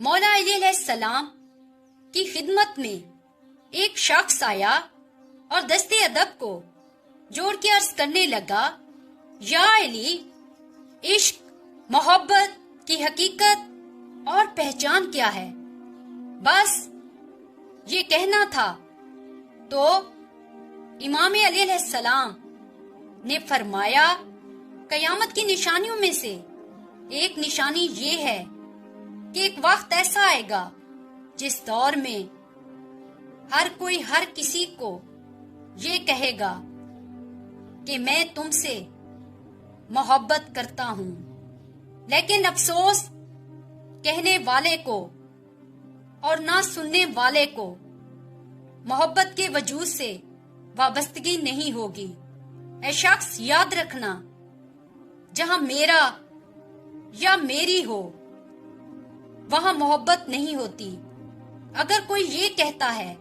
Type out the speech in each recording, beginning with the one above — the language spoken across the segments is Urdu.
مولا علی علیہ السلام کی خدمت میں ایک شخص آیا اور دستے ادب کو جوڑ کے عرض کرنے لگا، یا علی، عشق، محبت کی حقیقت اور پہچان کیا ہے؟ بس یہ کہنا تھا تو امام علی علیہ السلام نے فرمایا، قیامت کی نشانیوں میں سے ایک نشانی یہ ہے کہ ایک وقت ایسا آئے گا جس دور میں ہر کوئی ہر کسی کو یہ کہے گا کہ میں تم سے محبت کرتا ہوں، لیکن افسوس کہنے والے کو اور نہ سننے والے کو محبت کے وجود سے وابستگی نہیں ہوگی۔ اے شخص، یاد رکھنا، جہاں میرا یا میری ہو وہاں محبت نہیں ہوتی۔ اگر کوئی یہ کہتا ہے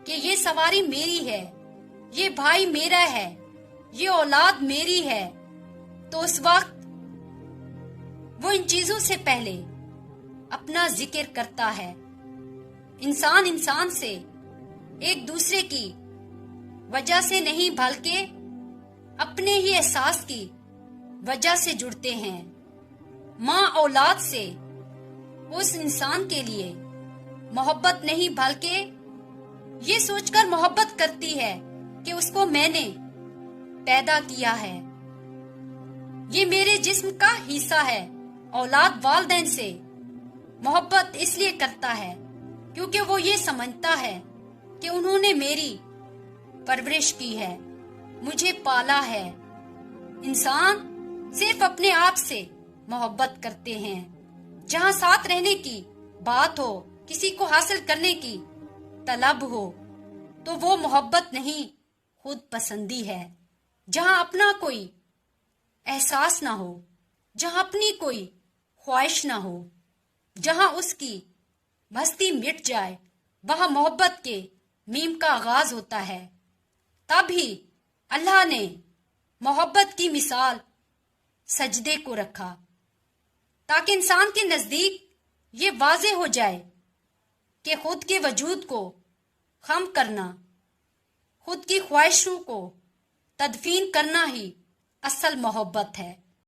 کہ یہ سواری میری ہے، یہ بھائی میرا ہے، یہ اولاد میری ہے، تو اس وقت وہ ان چیزوں سے پہلے اپنا ذکر کرتا ہے۔ انسان انسان سے ایک دوسرے کی وجہ سے نہیں بلکہ اپنے ہی احساس کی وجہ سے جڑتے ہیں۔ ماں اولاد سے اس انسان کے لیے محبت نہیں بلکہ یہ سوچ کر محبت کرتی ہے کہ اس کو میں نے پیدا کیا ہے، یہ میرے جسم کا حصہ ہے۔ اولاد والدین سے محبت اس لیے کرتا ہے کیونکہ وہ یہ سمجھتا ہے کہ انہوں نے میری پرورش کی ہے، مجھے پالا ہے۔ انسان صرف اپنے آپ سے محبت کرتے ہیں۔ جہاں ساتھ رہنے کی بات ہو، کسی کو حاصل کرنے کی طلب ہو، تو وہ محبت نہیں، خود پسندی ہے۔ جہاں اپنا کوئی احساس نہ ہو، جہاں اپنی کوئی خواہش نہ ہو، جہاں اس کی ہستی مٹ جائے، وہاں محبت کے میم کا آغاز ہوتا ہے۔ تب ہی اللہ نے محبت کی مثال سجدے کو رکھا، تاکہ انسان کے نزدیک یہ واضح ہو جائے کہ خود کے وجود کو خم کرنا، خود کی خواہشوں کو تدفین کرنا ہی اصل محبت ہے۔